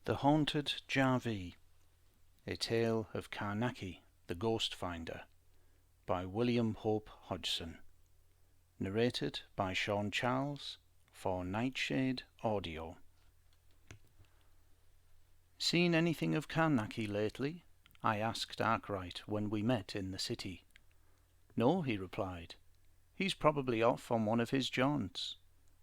The Haunted Jarvee, A Tale of Carnacki, the Ghost Finder, by William Hope Hodgson. Narrated by Sean Charles for Nightshade Audio. "Seen anything of Carnacki lately?" I asked Arkwright when we met in the city. "No," he replied. "He's probably off on one of his jaunts.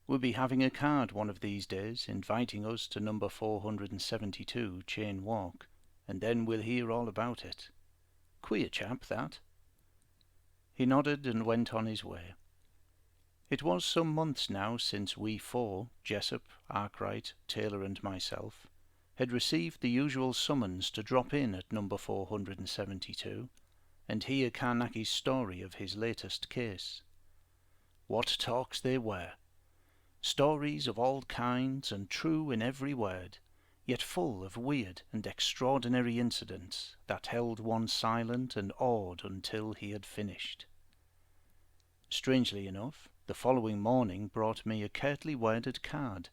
We'll be having a card one of these days inviting us to number 472 Chain Walk, and then we'll hear all about it. Queer chap, that." He nodded and went on his way. It was some months now since we four, Jessup, Arkwright, Taylor and myself, had received the usual summons to drop in at number 472 and hear Carnacki's story of his latest case. What talks they were! Stories of all kinds, and true in every word, yet full of weird and extraordinary incidents that held one silent and awed until he had finished. Strangely enough, the following morning brought me a curtly worded card,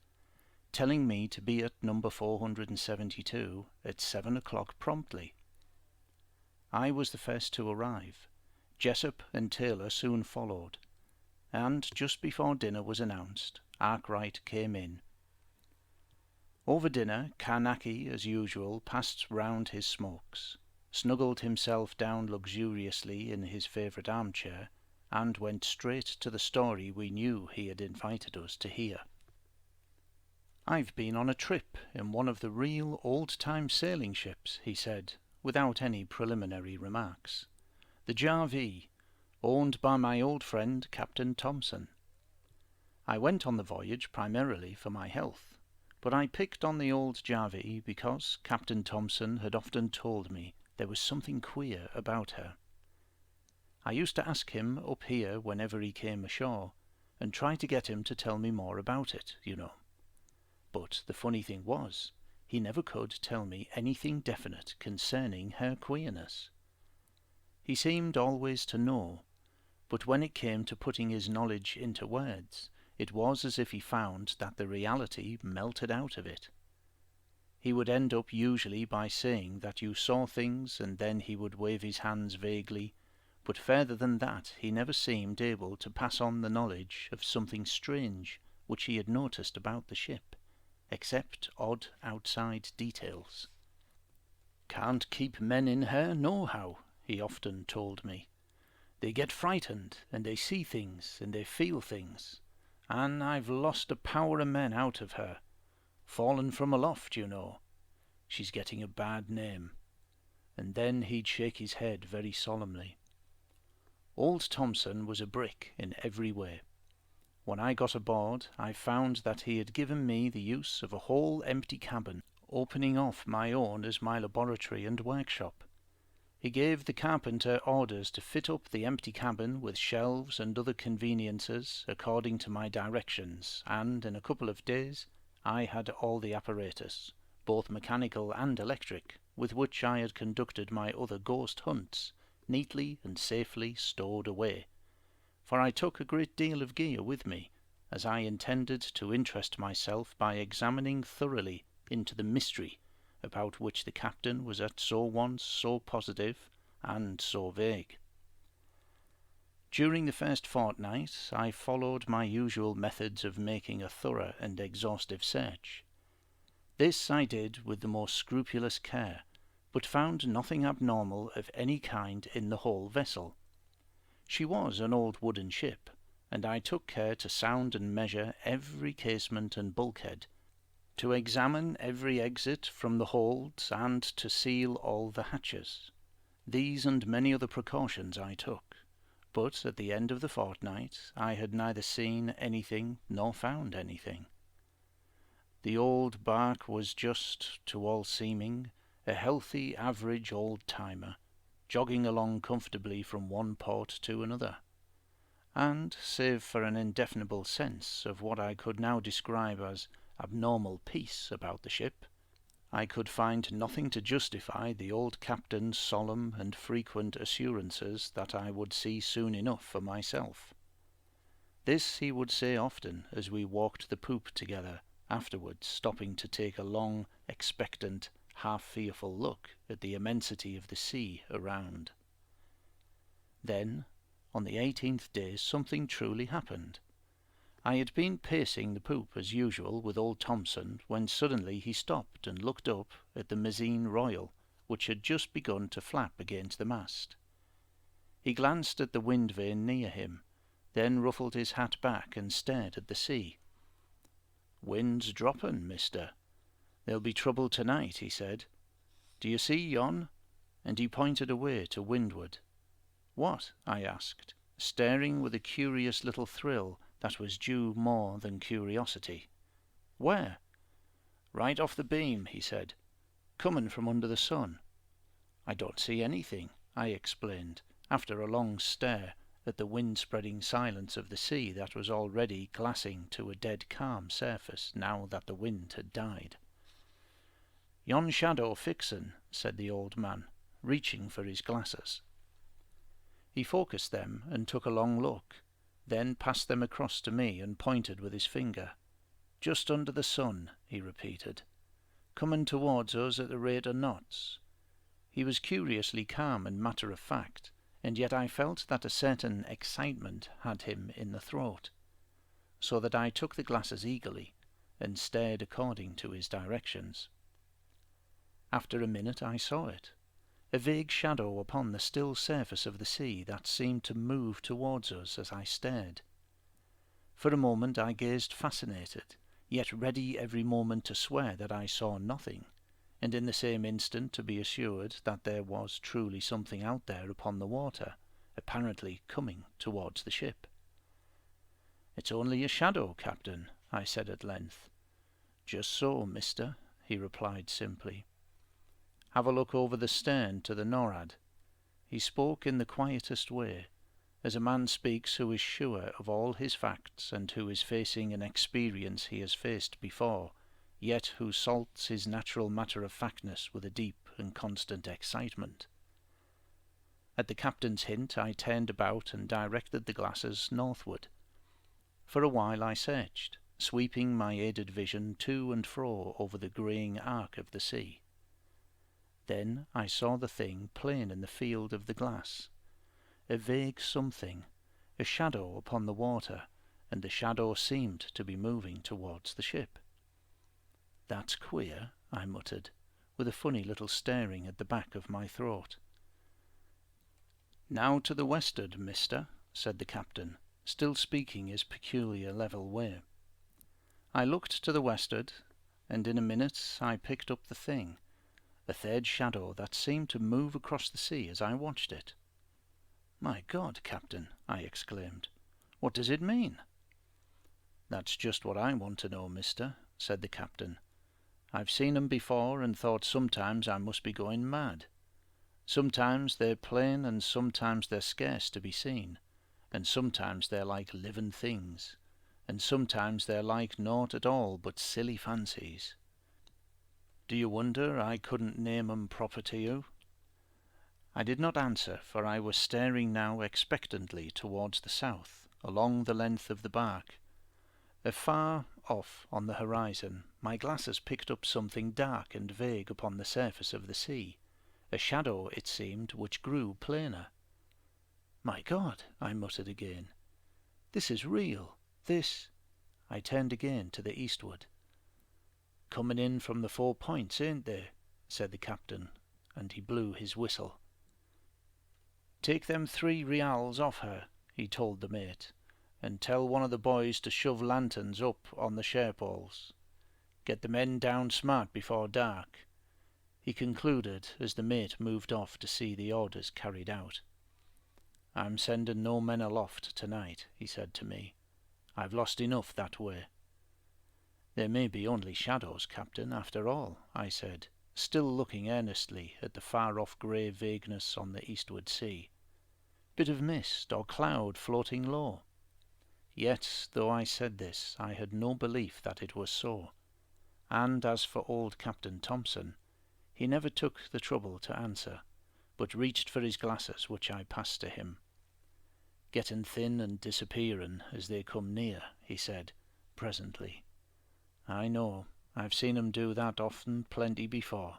telling me to be at number 472 at 7 o'clock promptly. I was the first to arrive. Jessup and Taylor soon followed, and just before dinner was announced, Arkwright came in. Over dinner, Carnacki, as usual, passed round his smokes, snuggled himself down luxuriously in his favourite armchair, and went straight to the story we knew he had invited us to hear. "I've been on a trip in one of the real old-time sailing ships," he said, without any preliminary remarks. "The Jarvee, owned by my old friend Captain Thompson. I went on the voyage primarily for my health, but I picked on the old Jarvee because Captain Thompson had often told me there was something queer about her. I used to ask him up here whenever he came ashore, and try to get him to tell me more about it, you know. But the funny thing was, he never could tell me anything definite concerning her queerness. He seemed always to know, but when it came to putting his knowledge into words, it was as if he found that the reality melted out of it. He would end up usually by saying that you saw things, and then he would wave his hands vaguely, but further than that he never seemed able to pass on the knowledge of something strange which he had noticed about the ship, except odd outside details. "Can't keep men in her nohow," he often told me. "They get frightened, and they see things, and they feel things, and I've lost a power of men out of her. Fallen from aloft, you know. She's getting a bad name." And then he'd shake his head very solemnly. Old Thompson was a brick in every way. When I got aboard, I found that he had given me the use of a whole empty cabin, opening off my own as my laboratory and workshop. He gave the carpenter orders to fit up the empty cabin with shelves and other conveniences according to my directions, and in a couple of days I had all the apparatus, both mechanical and electric, with which I had conducted my other ghost hunts, neatly and safely stowed away. For I took a great deal of gear with me, as I intended to interest myself by examining thoroughly into the mystery about which the captain was at once so positive and so vague. During the first fortnight I followed my usual methods of making a thorough and exhaustive search. This I did with the most scrupulous care, but found nothing abnormal of any kind in the whole vessel. She was an old wooden ship, and I took care to sound and measure every casement and bulkhead, to examine every exit from the holds, and to seal all the hatches. These and many other precautions I took, but at the end of the fortnight I had neither seen anything nor found anything. The old bark was just, to all seeming, a healthy average old-timer, jogging along comfortably from one port to another, and, save for an indefinable sense of what I could now describe as abnormal peace about the ship, I could find nothing to justify the old captain's solemn and frequent assurances that I would see soon enough for myself. This he would say often as we walked the poop together, afterwards stopping to take a long, expectant, half-fearful look at the immensity of the sea around. Then, on the 18th day, something truly happened. I had been pacing the poop as usual with old Thompson, when suddenly he stopped and looked up at the Mizzen Royal, which had just begun to flap against the mast. He glanced at the wind vane near him, then ruffled his hat back and stared at the sea. "Wind's droppin', mister. There'll be trouble tonight," he said. "Do you see yon?" And he pointed away to windward. "What?" I asked, staring with a curious little thrill that was due more than curiosity. "Where?" "Right off the beam," he said, "comin' from under the sun." "I don't see anything," I explained, after a long stare at the wind-spreading silence of the sea that was already glassing to a dead calm surface now that the wind had died. "Yon shadow fixin'," said the old man, reaching for his glasses. He focused them and took a long look, then passed them across to me and pointed with his finger. "Just under the sun," he repeated, "comin' towards us at the rate of knots." He was curiously calm and matter-of-fact, and yet I felt that a certain excitement had him in the throat, so that I took the glasses eagerly and stared according to his directions. After a minute I saw it, a vague shadow upon the still surface of the sea that seemed to move towards us as I stared. For a moment I gazed fascinated, yet ready every moment to swear that I saw nothing, and in the same instant to be assured that there was truly something out there upon the water, apparently coming towards the ship. "It's only a shadow, Captain," I said at length. "Just so, mister," he replied simply. "Have a look over the stern to the nor'ad." He spoke in the quietest way, as a man speaks who is sure of all his facts and who is facing an experience he has faced before, yet who salts his natural matter-of-factness with a deep and constant excitement. At the captain's hint I turned about and directed the glasses northward. For a while I searched, sweeping my aided vision to and fro over the greying arc of the sea. Then I saw the thing plain in the field of the glass, a vague something, a shadow upon the water, and the shadow seemed to be moving towards the ship. "That's queer," I muttered, with a funny little stirring at the back of my throat. "Now to the westward, mister," said the captain, still speaking his peculiar level way. I looked to the westward, and in a minute I picked up the thing, a third shadow that seemed to move across the sea as I watched it. "My God, Captain," I exclaimed, "what does it mean?" "That's just what I want to know, mister," said the captain. "I've seen 'em before and thought sometimes I must be going mad. Sometimes they're plain and sometimes they're scarce to be seen, and sometimes they're like living things, and sometimes they're like naught at all but silly fancies. Do you wonder I couldn't name 'em proper to you?" I did not answer, for I was staring now expectantly towards the south, along the length of the bark. Afar off on the horizon, my glasses picked up something dark and vague upon the surface of the sea, a shadow, it seemed, which grew plainer. "My God," I muttered again, "this is real, this—" I turned again to the eastward. "Coming in from the 4 points, ain't they?" said the captain, and he blew his whistle. "Take them 3 reals off her," he told the mate, "and tell one of the boys to shove lanterns up on the sherpoles. Get the men down smart before dark," he concluded as the mate moved off to see the orders carried out. "I'm sending no men aloft tonight," he said to me. "I've lost enough that way." "There may be only shadows, Captain, after all," I said, still looking earnestly at the far-off grey vagueness on the eastward sea. "Bit of mist or cloud floating low." Yet, though I said this, I had no belief that it was so. And as for old Captain Thompson, he never took the trouble to answer, but reached for his glasses, which I passed to him. "Getting thin and disappearing as they come near," he said, presently. "I know, I've seen 'em do that often plenty before.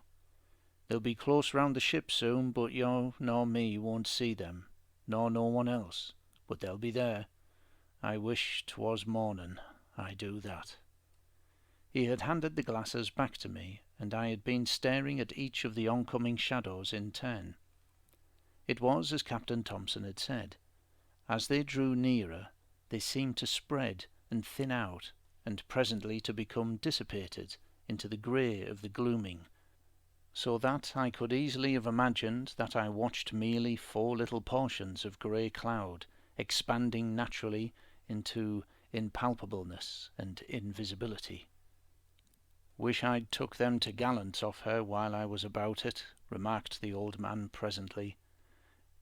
They'll be close round the ship soon, but you nor me won't see them, nor no one else, but they'll be there. I wish 'twas morning, I do that." He had handed the glasses back to me, and I had been staring at each of the oncoming shadows in turn. It was as Captain Thompson had said. As they drew nearer, they seemed to spread and thin out, and presently to become dissipated into the grey of the gloaming, so that I could easily have imagined that I watched merely 4 little portions of grey cloud expanding naturally into impalpableness and invisibility. "Wish I'd took them t'gallants off her while I was about it," remarked the old man presently.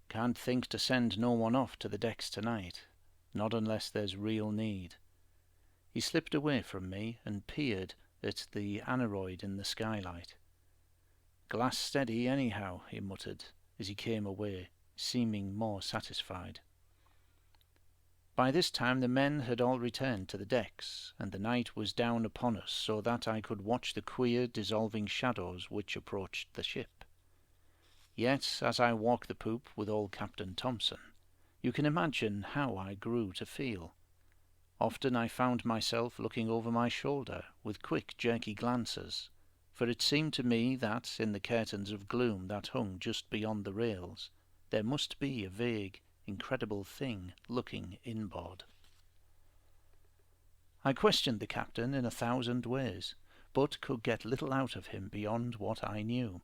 "Can't think to send no one off to the decks tonight, not unless there's real need." He slipped away from me and peered at the aneroid in the skylight. "Glass steady anyhow," he muttered as he came away, seeming more satisfied. By this time the men had all returned to the decks, and the night was down upon us, so that I could watch the queer dissolving shadows which approached the ship. Yet, as I walked the poop with old Captain Thompson, you can imagine how I grew to feel. Often I found myself looking over my shoulder with quick, jerky glances, for it seemed to me that, in the curtains of gloom that hung just beyond the rails, there must be a vague, incredible thing looking inboard. I questioned the captain in 1,000 ways, but could get little out of him beyond what I knew.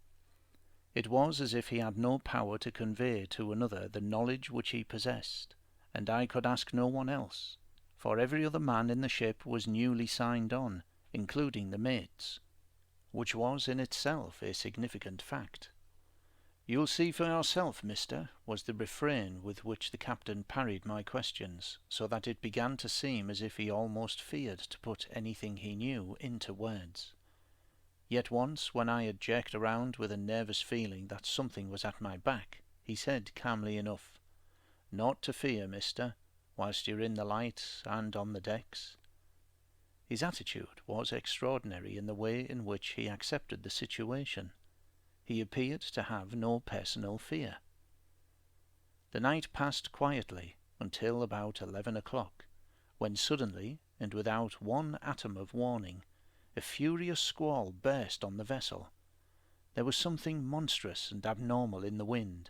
It was as if he had no power to convey to another the knowledge which he possessed, and I could ask no one else, for every other man in the ship was newly signed on, including the mates, which was in itself a significant fact. "You'll see for yourself, mister," was the refrain with which the captain parried my questions, so that it began to seem as if he almost feared to put anything he knew into words. Yet once, when I had jerked around with a nervous feeling that something was at my back, he said calmly enough, "Naught to fear, mister, whilst you're in the light and on the decks." His attitude was extraordinary in the way in which he accepted the situation. He appeared to have no personal fear. The night passed quietly until about 11 o'clock, when suddenly, and without one atom of warning, a furious squall burst on the vessel. There was something monstrous and abnormal in the wind.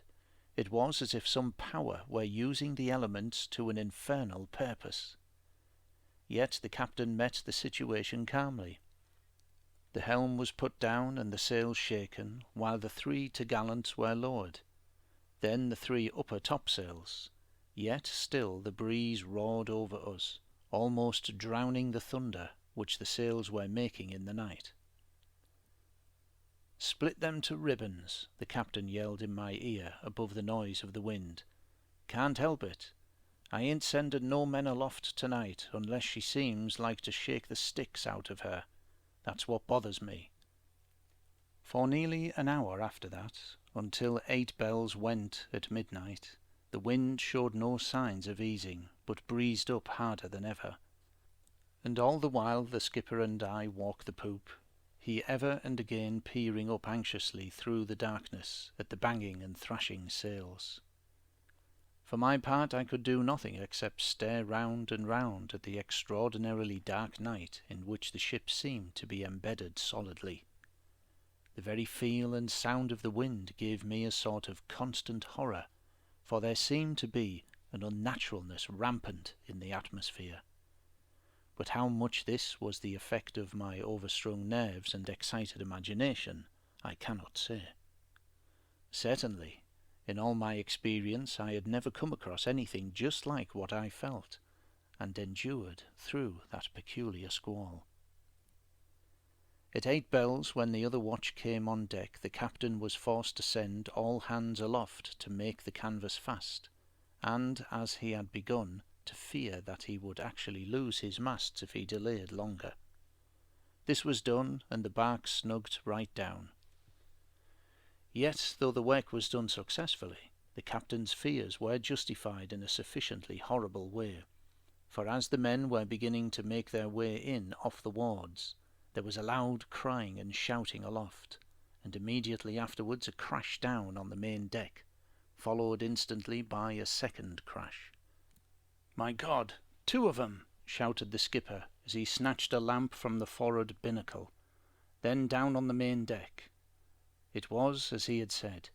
It was as if some power were using the elements to an infernal purpose. Yet the captain met the situation calmly. The helm was put down and the sails shaken, while the 3 t'gallants were lowered. Then the 3 upper topsails. Yet still the breeze roared over us, almost drowning the thunder which the sails were making in the night. "Split them to ribbons," the captain yelled in my ear above the noise of the wind. "Can't help it. I ain't sending no men aloft tonight unless she seems like to shake the sticks out of her. That's what bothers me." For nearly an hour after that, until 8 bells went at midnight, the wind showed no signs of easing, but breezed up harder than ever. And all the while the skipper and I walked the poop, he ever and again peering up anxiously through the darkness at the banging and thrashing sails. For my part, I could do nothing except stare round and round at the extraordinarily dark night in which the ship seemed to be embedded solidly. The very feel and sound of the wind gave me a sort of constant horror, for there seemed to be an unnaturalness rampant in the atmosphere. But how much this was the effect of my overstrung nerves and excited imagination, I cannot say. Certainly, in all my experience, I had never come across anything just like what I felt, and endured through that peculiar squall. At 8 bells, when the other watch came on deck, the captain was forced to send all hands aloft to make the canvas fast, and, as he had begun, to fear that he would actually lose his masts if he delayed longer. This was done, and the bark snugged right down. Yet, though the work was done successfully, the captain's fears were justified in a sufficiently horrible way, for as the men were beginning to make their way in off the wards, There was a loud crying and shouting aloft, and immediately afterwards a crash down on the main deck, followed instantly by a second crash. "My God, 2 of 'em!" shouted the skipper as he snatched a lamp from the forward binnacle. Then down on the main deck. It was as he had said.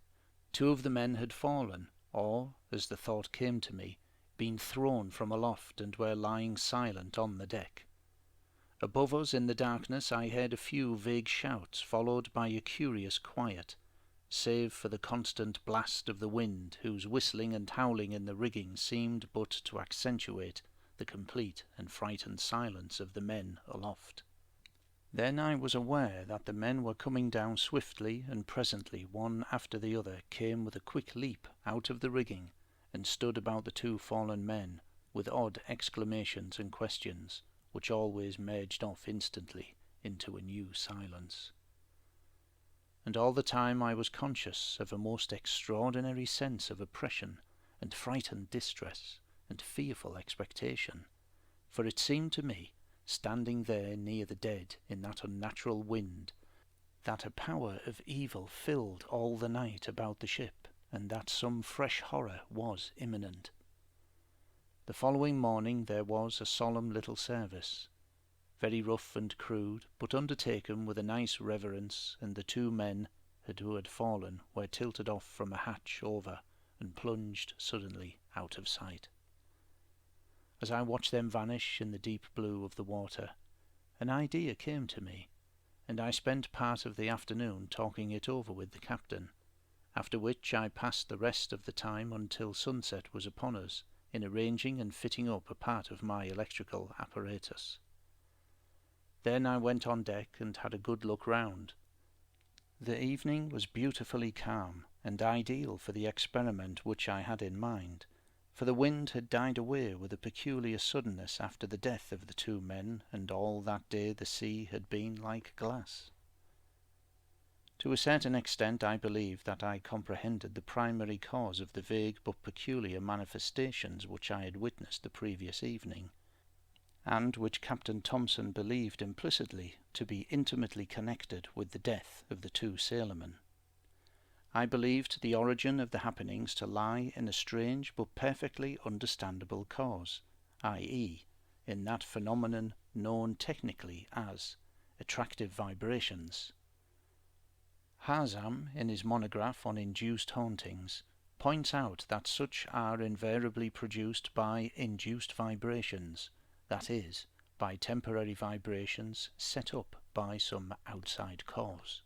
2 of the men had fallen, or, as the thought came to me, been thrown from aloft and were lying silent on the deck. Above us in the darkness I heard a few vague shouts, followed by a curious quiet, save for the constant blast of the wind, whose whistling and howling in the rigging seemed but to accentuate the complete and frightened silence of the men aloft. Then I was aware that the men were coming down swiftly, and presently one after the other came with a quick leap out of the rigging and stood about the 2 fallen men, with odd exclamations and questions, which always merged off instantly into a new silence. And all the time I was conscious of a most extraordinary sense of oppression and frightened distress and fearful expectation, for it seemed to me, standing there near the dead in that unnatural wind, that a power of evil filled all the night about the ship, and that some fresh horror was imminent. The following morning there was a solemn little service, very rough and crude, but undertaken with a nice reverence, and the 2 men who had fallen were tilted off from a hatch over and plunged suddenly out of sight. As I watched them vanish in the deep blue of the water, an idea came to me, and I spent part of the afternoon talking it over with the captain, after which I passed the rest of the time until sunset was upon us in arranging and fitting up a part of my electrical apparatus. Then I went on deck and had a good look round. The evening was beautifully calm and ideal for the experiment which I had in mind, for the wind had died away with a peculiar suddenness after the death of the 2 men, and all that day the sea had been like glass. To a certain extent I believe that I comprehended the primary cause of the vague but peculiar manifestations which I had witnessed the previous evening, and which Captain Thompson believed implicitly to be intimately connected with the death of the 2 sailormen. I believed the origin of the happenings to lie in a strange but perfectly understandable cause, i.e., in that phenomenon known technically as attractive vibrations. Hodgson, in his monograph on induced hauntings, points out that such are invariably produced by induced vibrations, that is, by temporary vibrations set up by some outside cause.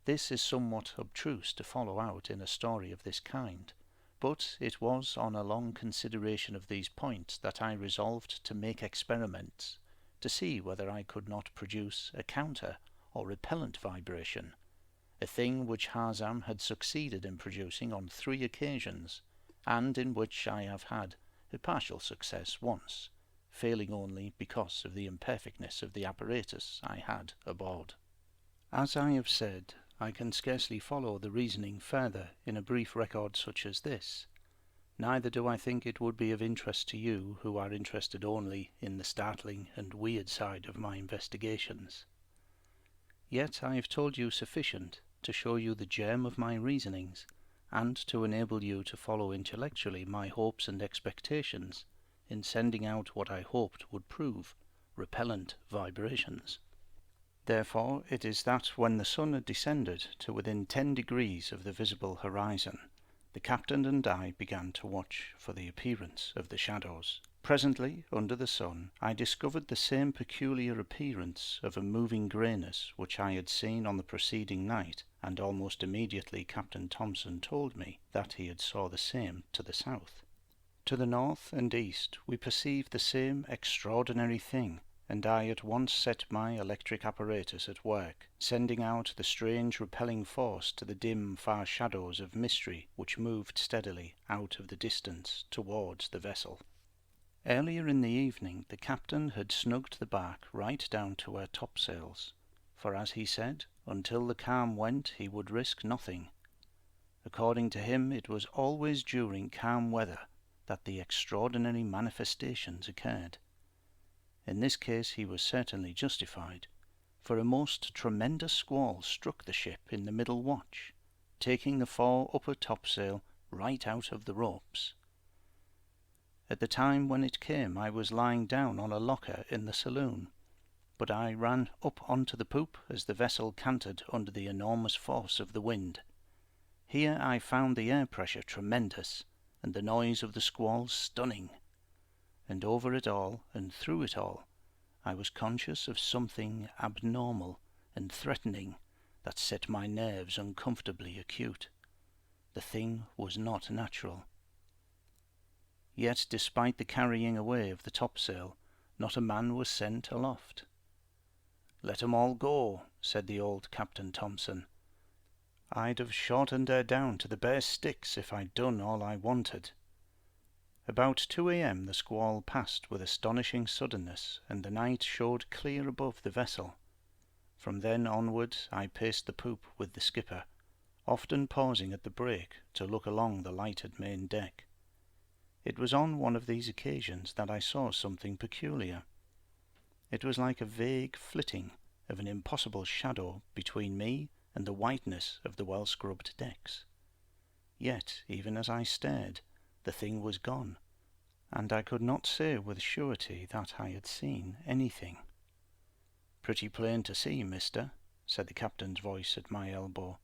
This is somewhat obtruse to follow out in a story of this kind, but it was on a long consideration of these points that I resolved to make experiments to see whether I could not produce a counter or repellent vibration, a thing which Hodgson had succeeded in producing on 3 occasions, and in which I have had a partial success once, failing only because of the imperfectness of the apparatus I had aboard. As I have said, I can scarcely follow the reasoning further in a brief record such as this, neither do I think it would be of interest to you who are interested only in the startling and weird side of my investigations. Yet I have told you sufficient to show you the germ of my reasonings, and to enable you to follow intellectually my hopes and expectations in sending out what I hoped would prove repellent vibrations. Therefore it is that when the sun had descended to within 10 degrees of the visible horizon, the captain and I began to watch for the appearance of the shadows. Presently, under the sun, I discovered the same peculiar appearance of a moving greyness which I had seen on the preceding night, and almost immediately Captain Thompson told me that he had saw the same to the south. To the north and east we perceived the same extraordinary thing, and I at once set my electric apparatus at work, sending out the strange repelling force to the dim far shadows of mystery which moved steadily out of the distance towards the vessel. Earlier in the evening the captain had snugged the bark right down to her topsails, for, as he said, until the calm went he would risk nothing. According to him, it was always during calm weather that the extraordinary manifestations occurred. In this case he was certainly justified, for a most tremendous squall struck the ship in the middle watch, taking the fore upper topsail right out of the ropes. At the time when it came I was lying down on a locker in the saloon, but I ran up onto the poop as the vessel cantered under the enormous force of the wind. Here I found the air pressure tremendous, and the noise of the squall stunning. And over it all, and through it all, I was conscious of something abnormal and threatening that set my nerves uncomfortably acute. The thing was not natural. Yet, despite the carrying away of the topsail, not a man was sent aloft. "Let 'em all go," said the old Captain Thompson. "I'd have shortened her down to the bare sticks if I'd done all I wanted." About 2 a.m. the squall passed with astonishing suddenness, and the night showed clear above the vessel. From then onwards I paced the poop with the skipper, often pausing at the break to look along the lighted main deck. It was on one of these occasions that I saw something peculiar. It was like a vague flitting of an impossible shadow between me and the whiteness of the well-scrubbed decks. Yet, even as I stared, the thing was gone, and I could not say with surety that I had seen anything. "Pretty plain to see, mister," said the captain's voice at my elbow.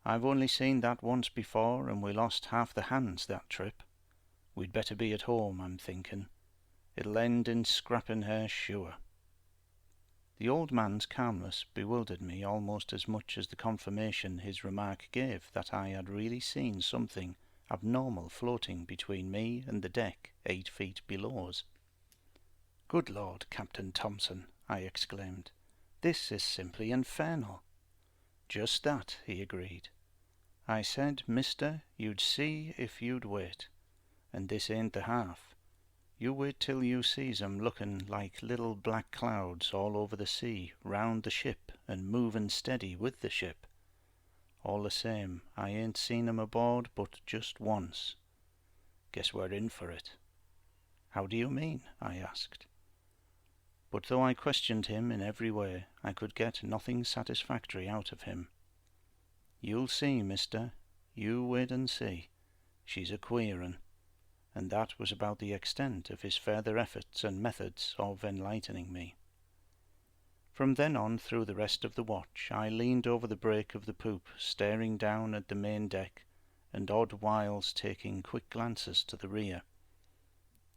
"I've only seen that once before, and we lost half the hands that trip. We'd better be at home, I'm thinking. It'll end in scrapping her, sure." The old man's calmness bewildered me almost as much as the confirmation his remark gave that I had really seen something abnormal floating between me and the deck 8 feet below us. "Good Lord, Captain Thompson," I exclaimed, "this is simply infernal." "Just that," he agreed. "I said, mister, you'd see if you'd wait. And this ain't the half. You wait till you sees 'em looking like little black clouds all over the sea, round the ship, and moving steady with the ship. All the same, I ain't seen 'em aboard but just once. Guess we're in for it." "How do you mean?" I asked. But though I questioned him in every way, I could get nothing satisfactory out of him. "You'll see, mister. You wait and see. She's a queer 'un." And that was about the extent of his further efforts and methods of enlightening me. From then on through the rest of the watch I leaned over the break of the poop, staring down at the main deck, and odd whiles taking quick glances to the rear.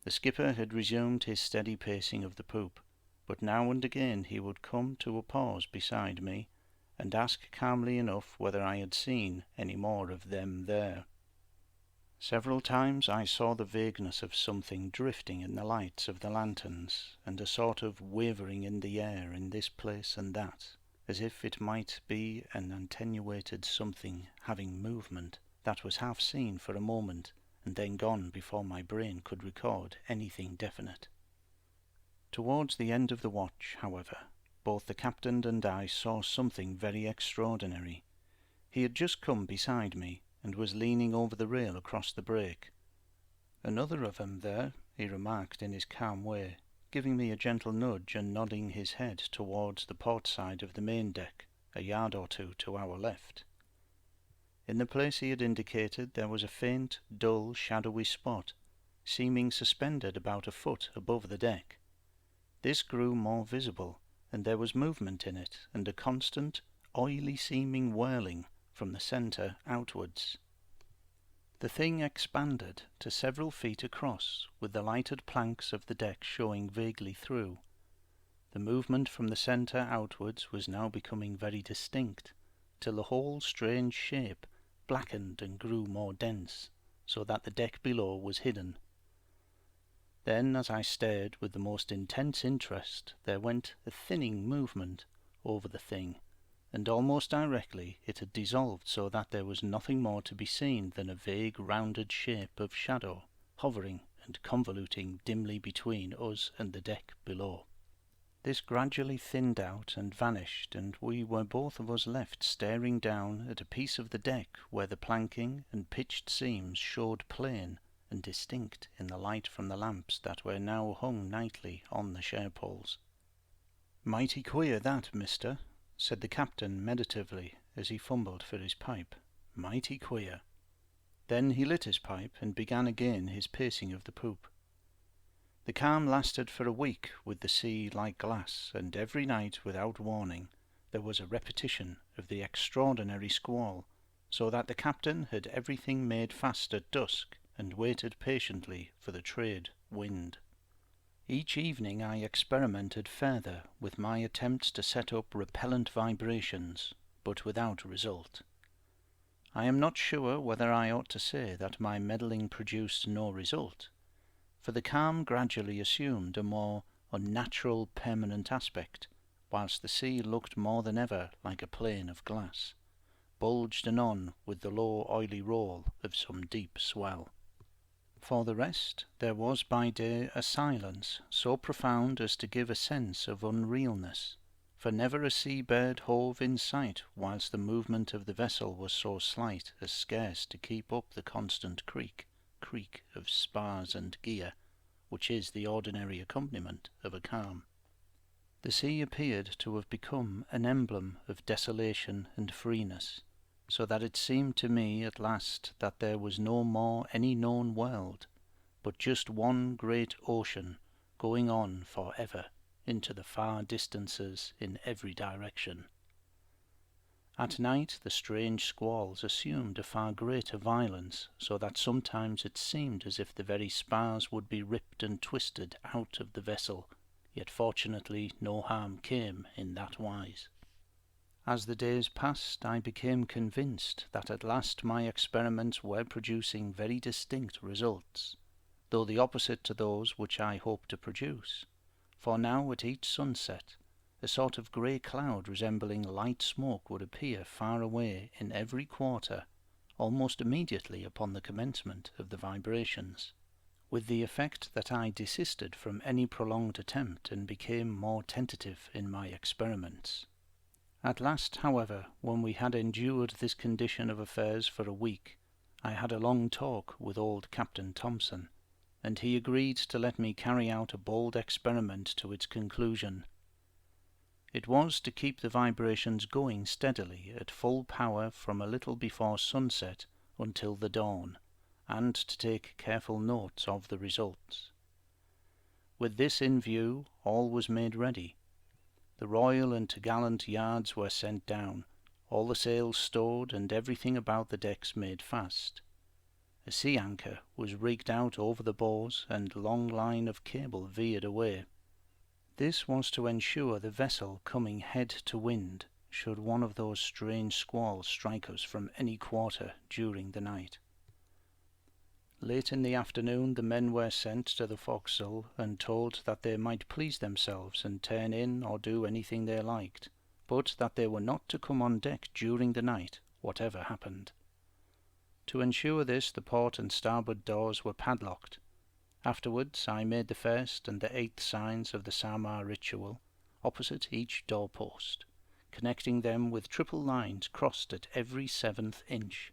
The skipper had resumed his steady pacing of the poop, but now and again he would come to a pause beside me, and ask calmly enough whether I had seen any more of them there. Several times I saw the vagueness of something drifting in the lights of the lanterns, and a sort of wavering in the air in this place and that, as if it might be an attenuated something having movement, that was half seen for a moment, and then gone before my brain could record anything definite. Towards the end of the watch, however, both the captain and I saw something very extraordinary. He had just come beside me, and was leaning over the rail across the break. "Another of 'em there," he remarked in his calm way, giving me a gentle nudge and nodding his head towards the port side of the main deck, a yard or two to our left. In the place he had indicated there was a faint, dull, shadowy spot, seeming suspended about a foot above the deck. This grew more visible, and there was movement in it, and a constant, oily-seeming whirling from the centre outwards. The thing expanded to several feet across, with the lighted planks of the deck showing vaguely through. The movement from the centre outwards was now becoming very distinct, till the whole strange shape blackened and grew more dense, so that the deck below was hidden. Then, as I stared with the most intense interest, there went a thinning movement over the thing, and almost directly it had dissolved so that there was nothing more to be seen than a vague rounded shape of shadow, hovering and convoluting dimly between us and the deck below. This gradually thinned out and vanished, and we were both of us left staring down at a piece of the deck where the planking and pitched seams showed plain and distinct in the light from the lamps that were now hung nightly on the share-poles. "Mighty queer that, mister," said the captain meditatively as he fumbled for his pipe. "Mighty queer." Then he lit his pipe and began again his pacing of the poop. The calm lasted for a week, with the sea like glass, and every night, without warning, there was a repetition of the extraordinary squall, so that the captain had everything made fast at dusk, and waited patiently for the trade wind. Each evening I experimented further with my attempts to set up repellent vibrations, but without result. I am not sure whether I ought to say that my meddling produced no result, for the calm gradually assumed a more unnatural permanent aspect, whilst the sea looked more than ever like a plane of glass, bulged anon with the low oily roll of some deep swell. For the rest, there was by day a silence so profound as to give a sense of unrealness, for never a sea-bird hove in sight whilst the movement of the vessel was so slight as scarce to keep up the constant creak of spars and gear, which is the ordinary accompaniment of a calm. The sea appeared to have become an emblem of desolation and freeness, so that it seemed to me at last that there was no more any known world, but just one great ocean going on for ever into the far distances in every direction. At night the strange squalls assumed a far greater violence, so that sometimes it seemed as if the very spars would be ripped and twisted out of the vessel, yet fortunately no harm came in that wise. As the days passed, I became convinced that at last my experiments were producing very distinct results, though the opposite to those which I hoped to produce, for now at each sunset a sort of grey cloud resembling light smoke would appear far away in every quarter, almost immediately upon the commencement of the vibrations, with the effect that I desisted from any prolonged attempt and became more tentative in my experiments. At last, however, when we had endured this condition of affairs for a week, I had a long talk with old Captain Thompson, and he agreed to let me carry out a bold experiment to its conclusion. It was to keep the vibrations going steadily at full power from a little before sunset until the dawn, and to take careful notes of the results. With this in view, all was made ready. The royal and topgallant yards were sent down, all the sails stowed, and everything about the decks made fast. A sea anchor was rigged out over the bows, and long line of cable veered away. This was to ensure the vessel coming head to wind, should one of those strange squalls strike us from any quarter during the night. Late in the afternoon the men were sent to the forecastle and told that they might please themselves and turn in or do anything they liked, but that they were not to come on deck during the night, whatever happened. To ensure this, the port and starboard doors were padlocked. Afterwards I made the first and the 8th signs of the Samar ritual, opposite each doorpost, connecting them with triple lines crossed at every 7th inch.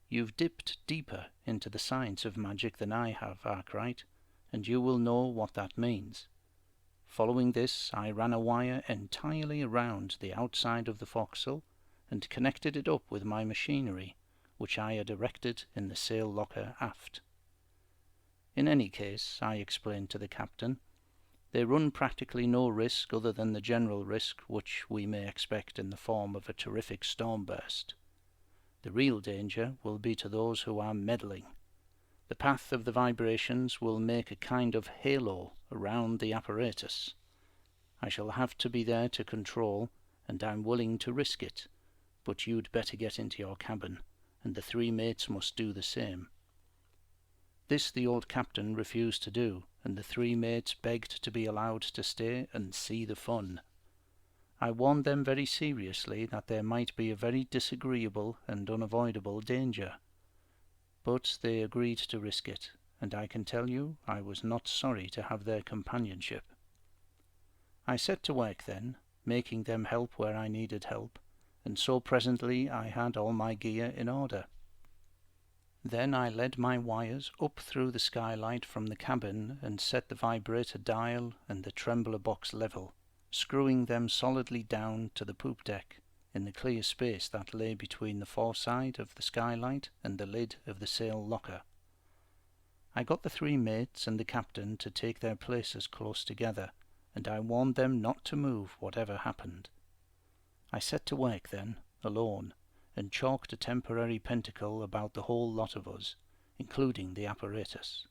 You've dipped deeper into the science of magic than I have, Arkwright, and you will know what that means. Following this, I ran a wire entirely around the outside of the forecastle and connected it up with my machinery, which I had erected in the sail locker aft. In any case, I explained to the captain, they run practically no risk other than the general risk which we may expect in the form of a terrific storm burst. The real danger will be to those who are meddling. The path of the vibrations will make a kind of halo around the apparatus. I shall have to be there to control, and I'm willing to risk it, but you'd better get into your cabin, and the 3 mates must do the same. This the old captain refused to do, and the 3 mates begged to be allowed to stay and see the fun. I warned them very seriously that there might be a very disagreeable and unavoidable danger, but they agreed to risk it, and I can tell you I was not sorry to have their companionship. I set to work then, making them help where I needed help, and so presently I had all my gear in order. Then I led my wires up through the skylight from the cabin and set the vibrator dial and the trembler box level, screwing them solidly down to the poop deck in the clear space that lay between the foreside of the skylight and the lid of the sail locker. I got the 3 mates and the captain to take their places close together, and I warned them not to move whatever happened. I set to work then, alone, and chalked a temporary pentacle about the whole lot of us, including the apparatus.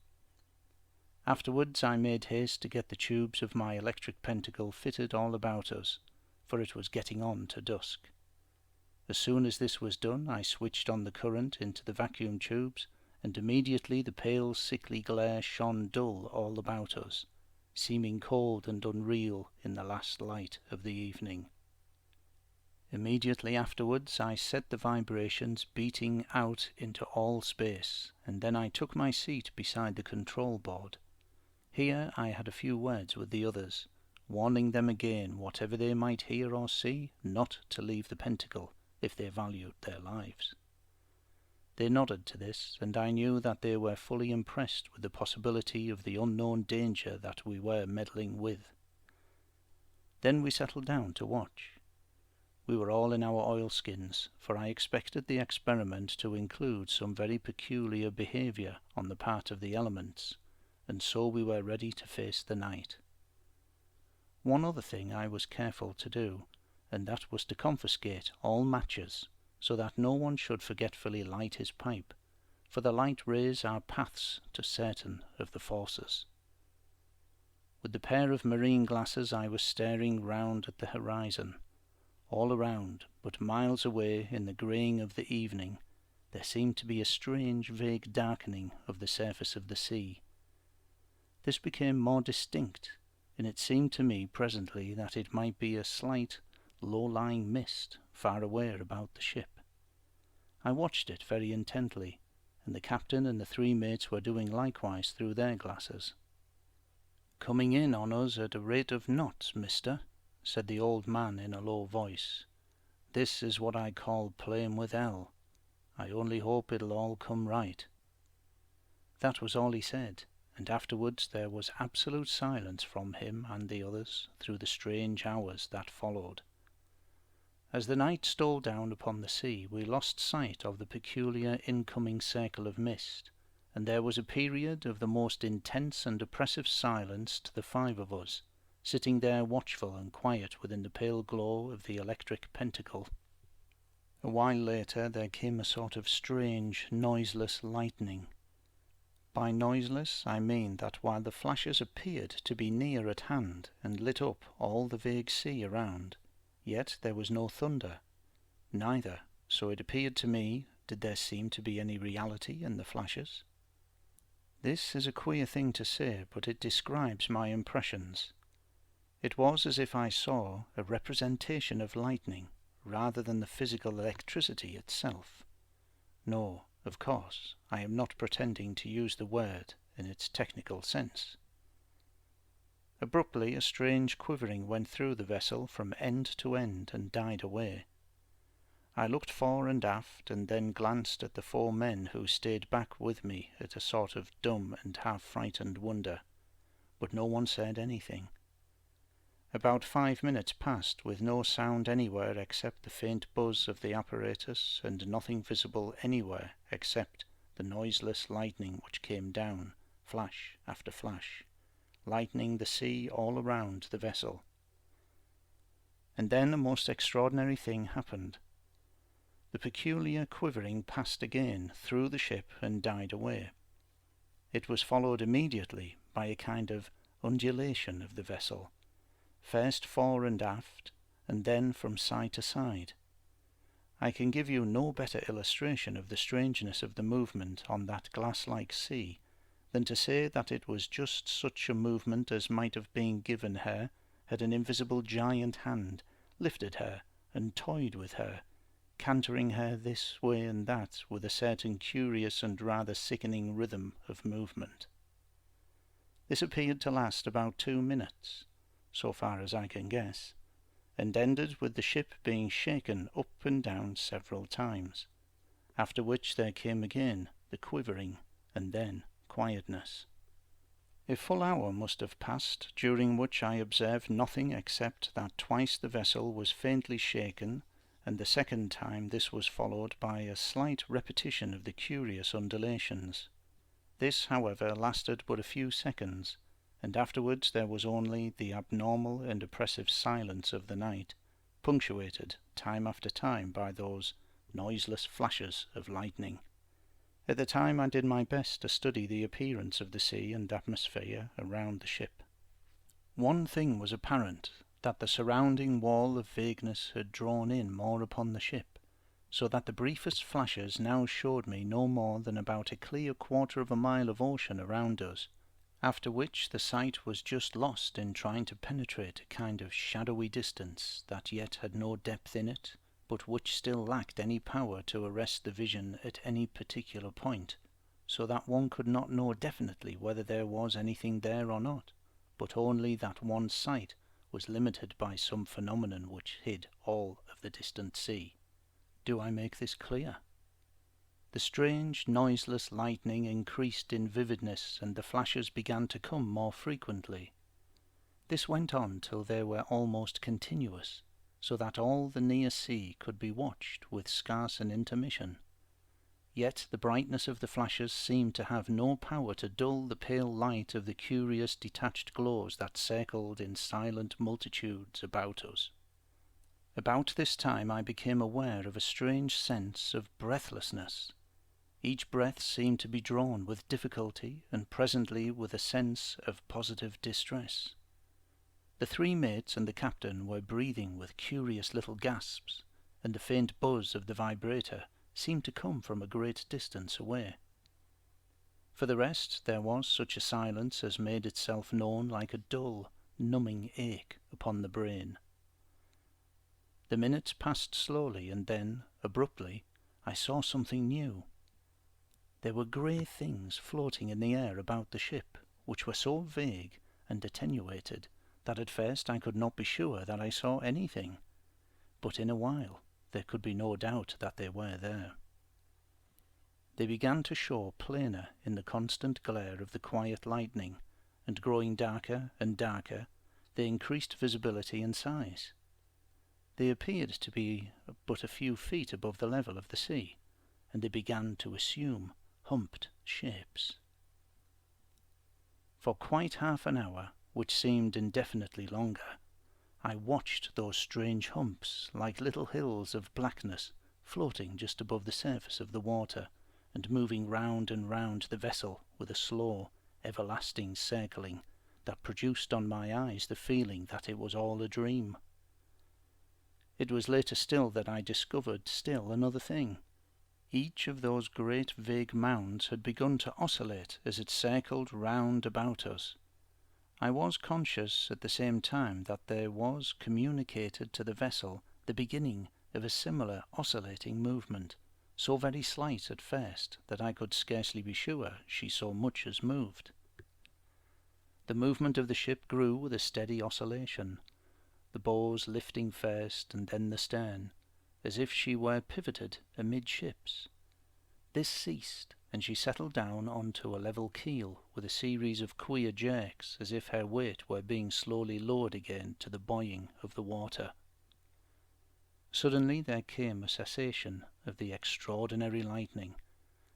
Afterwards I made haste to get the tubes of my electric pentacle fitted all about us, for it was getting on to dusk. As soon as this was done, I switched on the current into the vacuum tubes, and immediately the pale sickly glare shone dull all about us, seeming cold and unreal in the last light of the evening. Immediately afterwards I set the vibrations beating out into all space, and then I took my seat beside the control board. Here I had a few words with the others, warning them again, whatever they might hear or see, not to leave the pentacle if they valued their lives. They nodded to this, and I knew that they were fully impressed with the possibility of the unknown danger that we were meddling with. Then we settled down to watch. We were all in our oilskins, for I expected the experiment to include some very peculiar behaviour on the part of the elements, and so we were ready to face the night. One other thing I was careful to do, and that was to confiscate all matches, so that no one should forgetfully light his pipe, for the light rays are paths to certain of the forces. With the pair of marine glasses I was staring round at the horizon. All around, but miles away in the greying of the evening, there seemed to be a strange vague darkening of the surface of the sea. This became more distinct, and it seemed to me presently that it might be a slight, low-lying mist far away about the ship. I watched it very intently, and the captain and the 3 mates were doing likewise through their glasses. "Coming in on us at a rate of knots, mister," said the old man in a low voice. "This is what I call playing with hell. I only hope it'll all come right." That was all he said, and afterwards there was absolute silence from him and the others through the strange hours that followed. As the night stole down upon the sea, we lost sight of the peculiar incoming circle of mist, and there was a period of the most intense and oppressive silence to the 5 of us, sitting there watchful and quiet within the pale glow of the electric pentacle. A while later there came a sort of strange, noiseless lightning. By noiseless I mean that while the flashes appeared to be near at hand and lit up all the vague sea around, yet there was no thunder. Neither, so it appeared to me, did there seem to be any reality in the flashes. This is a queer thing to say, but it describes my impressions. It was as if I saw a representation of lightning, rather than the physical electricity itself. No, of course, I am not pretending to use the word in its technical sense. Abruptly a strange quivering went through the vessel from end to end and died away. I looked fore and aft, and then glanced at the 4 men who stayed back with me at a sort of dumb and half-frightened wonder, but no one said anything. About 5 minutes passed with no sound anywhere except the faint buzz of the apparatus, and nothing visible anywhere except the noiseless lightning which came down, flash after flash, lightening the sea all around the vessel. And then a most extraordinary thing happened. The peculiar quivering passed again through the ship and died away. It was followed immediately by a kind of undulation of the vessel, first fore and aft, and then from side to side. I can give you no better illustration of the strangeness of the movement on that glass-like sea than to say that it was just such a movement as might have been given her had an invisible giant hand lifted her and toyed with her, cantering her this way and that with a certain curious and rather sickening rhythm of movement. This appeared to last about 2 minutes, so far as I can guess, and ended with the ship being shaken up and down several times, after which there came again the quivering, and then quietness. A full hour must have passed, during which I observed nothing except that twice the vessel was faintly shaken, and the second time this was followed by a slight repetition of the curious undulations. This, however, lasted but a few seconds, and afterwards there was only the abnormal and oppressive silence of the night, punctuated time after time by those noiseless flashes of lightning. At the time I did my best to study the appearance of the sea and atmosphere around the ship. One thing was apparent, that the surrounding wall of vagueness had drawn in more upon the ship, so that the briefest flashes now showed me no more than about a clear quarter of a mile of ocean around us, after which the sight was just lost in trying to penetrate a kind of shadowy distance that yet had no depth in it, but which still lacked any power to arrest the vision at any particular point, so that one could not know definitely whether there was anything there or not, but only that one's sight was limited by some phenomenon which hid all of the distant sea. Do I make this clear? The strange, noiseless lightning increased in vividness, and the flashes began to come more frequently. This went on till they were almost continuous, so that all the near sea could be watched with scarce an intermission. Yet the brightness of the flashes seemed to have no power to dull the pale light of the curious detached glows that circled in silent multitudes about us. About this time I became aware of a strange sense of breathlessness. Each breath seemed to be drawn with difficulty, and presently with a sense of positive distress. The three mates and the captain were breathing with curious little gasps, and the faint buzz of the vibrator seemed to come from a great distance away. For the rest, there was such a silence as made itself known like a dull, numbing ache upon the brain. The minutes passed slowly, and then, abruptly, I saw something new. There were grey things floating in the air about the ship, which were so vague and attenuated that at first I could not be sure that I saw anything, but in a while there could be no doubt that they were there. They began to show plainer in the constant glare of the quiet lightning, and growing darker and darker, they increased visibility and size. They appeared to be but a few feet above the level of the sea, and they began to assume humped shapes. For quite half an hour, which seemed indefinitely longer, I watched those strange humps, like little hills of blackness, floating just above the surface of the water, and moving round and round the vessel with a slow, everlasting circling that produced on my eyes the feeling that it was all a dream. It was later still that I discovered still another thing. Each of those great vague mounds had begun to oscillate as it circled round about us. I was conscious at the same time that there was communicated to the vessel the beginning of a similar oscillating movement, so very slight at first that I could scarcely be sure she so much as moved. The movement of the ship grew with a steady oscillation, the bows lifting first and then the stern, as if she were pivoted amidships. This ceased, and she settled down onto a level keel with a series of queer jerks, as if her weight were being slowly lowered again to the buoying of the water. Suddenly there came a cessation of the extraordinary lightning,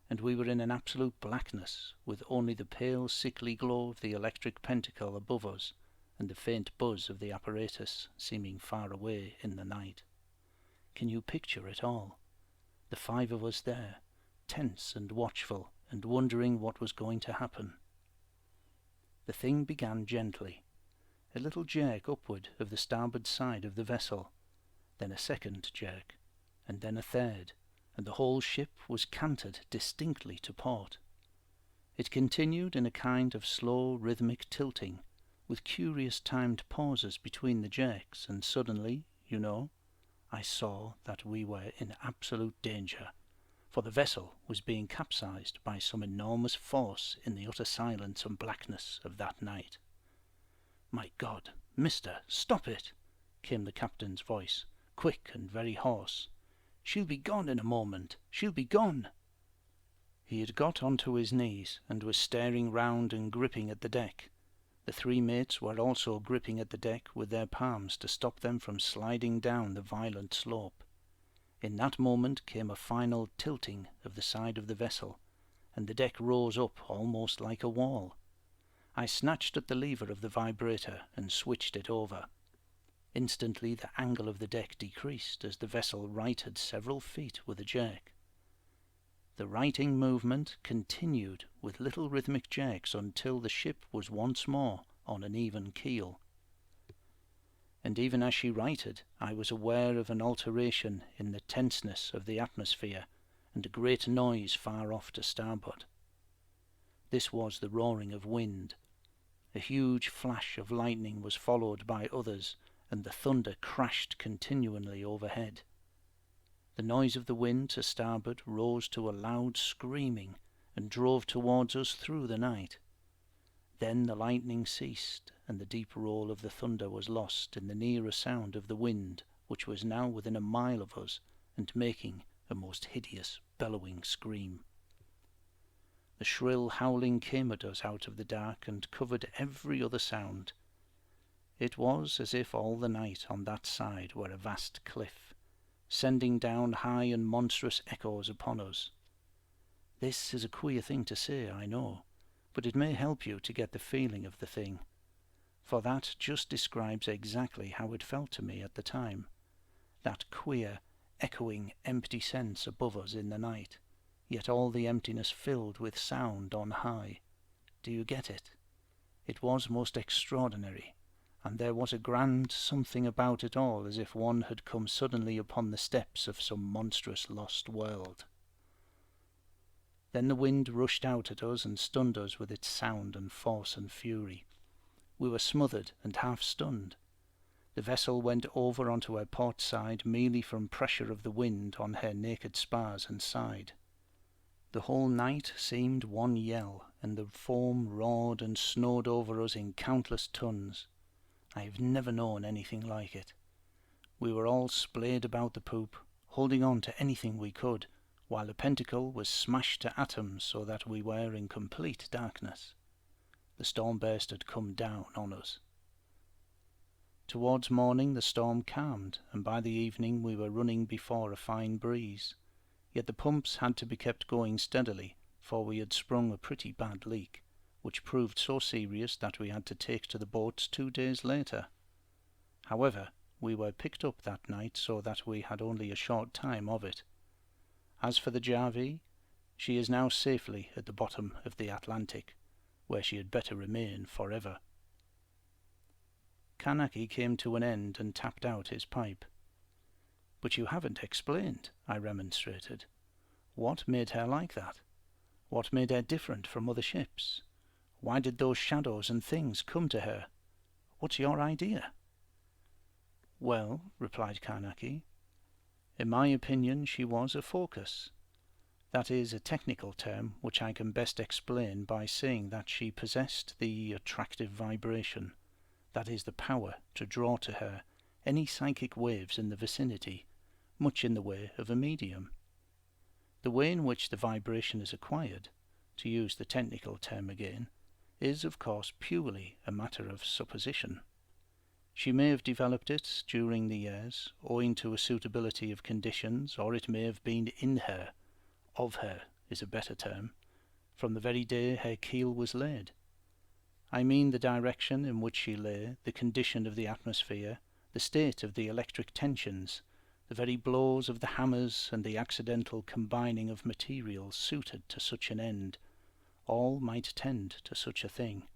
and we were in an absolute blackness, with only the pale sickly glow of the electric pentacle above us, and the faint buzz of the apparatus seeming far away in the night. Can you picture it all? The five of us there, tense and watchful, and wondering what was going to happen. The thing began gently, a little jerk upward of the starboard side of the vessel, then a second jerk, and then a third, and the whole ship was canted distinctly to port. It continued in a kind of slow rhythmic tilting, with curious timed pauses between the jerks, and suddenly, I saw that we were in absolute danger, for the vessel was being capsized by some enormous force in the utter silence and blackness of that night. "My God, mister, stop it!" came the captain's voice, quick and very hoarse. "She'll be gone in a moment. She'll be gone." He had got onto his knees and was staring round and gripping at the deck. The 3 mates were also gripping at the deck with their palms to stop them from sliding down the violent slope. In that moment came a final tilting of the side of the vessel, and the deck rose up almost like a wall. I snatched at the lever of the vibrator and switched it over. Instantly the angle of the deck decreased as the vessel righted several feet with a jerk. The righting movement continued with little rhythmic jerks until the ship was once more on an even keel. And even as she righted, I was aware of an alteration in the tenseness of the atmosphere and a great noise far off to starboard. This was the roaring of wind. A huge flash of lightning was followed by others, and the thunder crashed continually overhead. The noise of the wind to starboard rose to a loud screaming and drove towards us through the night. Then the lightning ceased, and the deep roll of the thunder was lost in the nearer sound of the wind, which was now within a mile of us and making a most hideous bellowing scream. The shrill howling came at us out of the dark and covered every other sound. It was as if all the night on that side were a vast cliff, sending down high and monstrous echoes upon us. This is a queer thing to say, I know, but it may help you to get the feeling of the thing, for that just describes exactly how it felt to me at the time, that queer, echoing, empty sense above us in the night, yet all the emptiness filled with sound on high. Do you get it? It was most extraordinary, and there was a grand something about it all, as if one had come suddenly upon the steps of some monstrous lost world. Then the wind rushed out at us and stunned us with its sound and force and fury. We were smothered and half stunned. The vessel went over onto her port side merely from pressure of the wind on her naked spars and side. The whole night seemed one yell, and the foam roared and snowed over us in countless tons. I have never known anything like it. We were all splayed about the poop, holding on to anything we could, while the Pentacle was smashed to atoms so that we were in complete darkness. The storm burst had come down on us. Towards morning the storm calmed, and by the evening we were running before a fine breeze. Yet the pumps had to be kept going steadily, for we had sprung a pretty bad leak, which proved so serious that we had to take to the boats 2 days later. However, we were picked up that night so that we had only a short time of it. As for the Jarvee, she is now safely at the bottom of the Atlantic, where she had better remain forever. Carnacki came to an end and tapped out his pipe. "But you haven't explained," I remonstrated. "What made her like that? What made her different from other ships? Why did those shadows and things come to her? What's your idea?" "Well," replied Carnacki, "in my opinion she was a focus. That is a technical term which I can best explain by saying that she possessed the attractive vibration, that is the power to draw to her any psychic waves in the vicinity, much in the way of a medium. The way in which the vibration is acquired, to use the technical term again, is of course purely a matter of supposition. She may have developed it during the years, owing to a suitability of conditions, or it may have been in her, of her is a better term, from the very day her keel was laid. I mean the direction in which she lay, the condition of the atmosphere, the state of the electric tensions, the very blows of the hammers and the accidental combining of materials suited to such an end, all might tend to such a thing.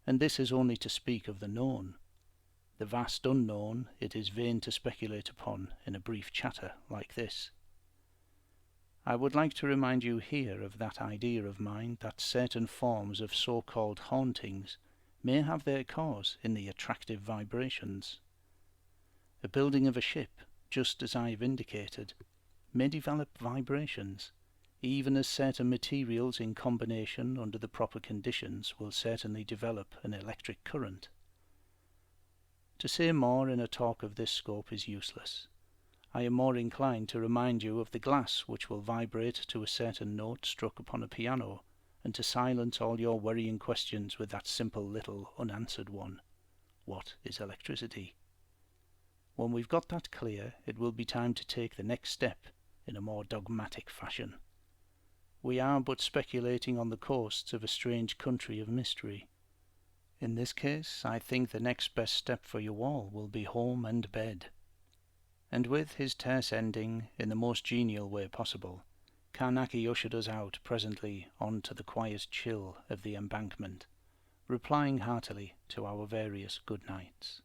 And this is only to speak of the known. The vast unknown it is vain to speculate upon in a brief chatter like this. I would like to remind you here of that idea of mine that certain forms of so-called hauntings may have their cause in the attractive vibrations. A building of a ship, just as I have indicated, may develop vibrations, even as certain materials in combination under the proper conditions will certainly develop an electric current. To say more in a talk of this scope is useless. I am more inclined to remind you of the glass which will vibrate to a certain note struck upon a piano, and to silence all your worrying questions with that simple little unanswered one. What is electricity? When we've got that clear, it will be time to take the next step in a more dogmatic fashion. We are but speculating on the coasts of a strange country of mystery. In this case, I think the next best step for you all will be home and bed. And with his terse ending, in the most genial way possible, Carnacki ushered us out presently on to the quiet chill of the embankment, replying heartily to our various good nights.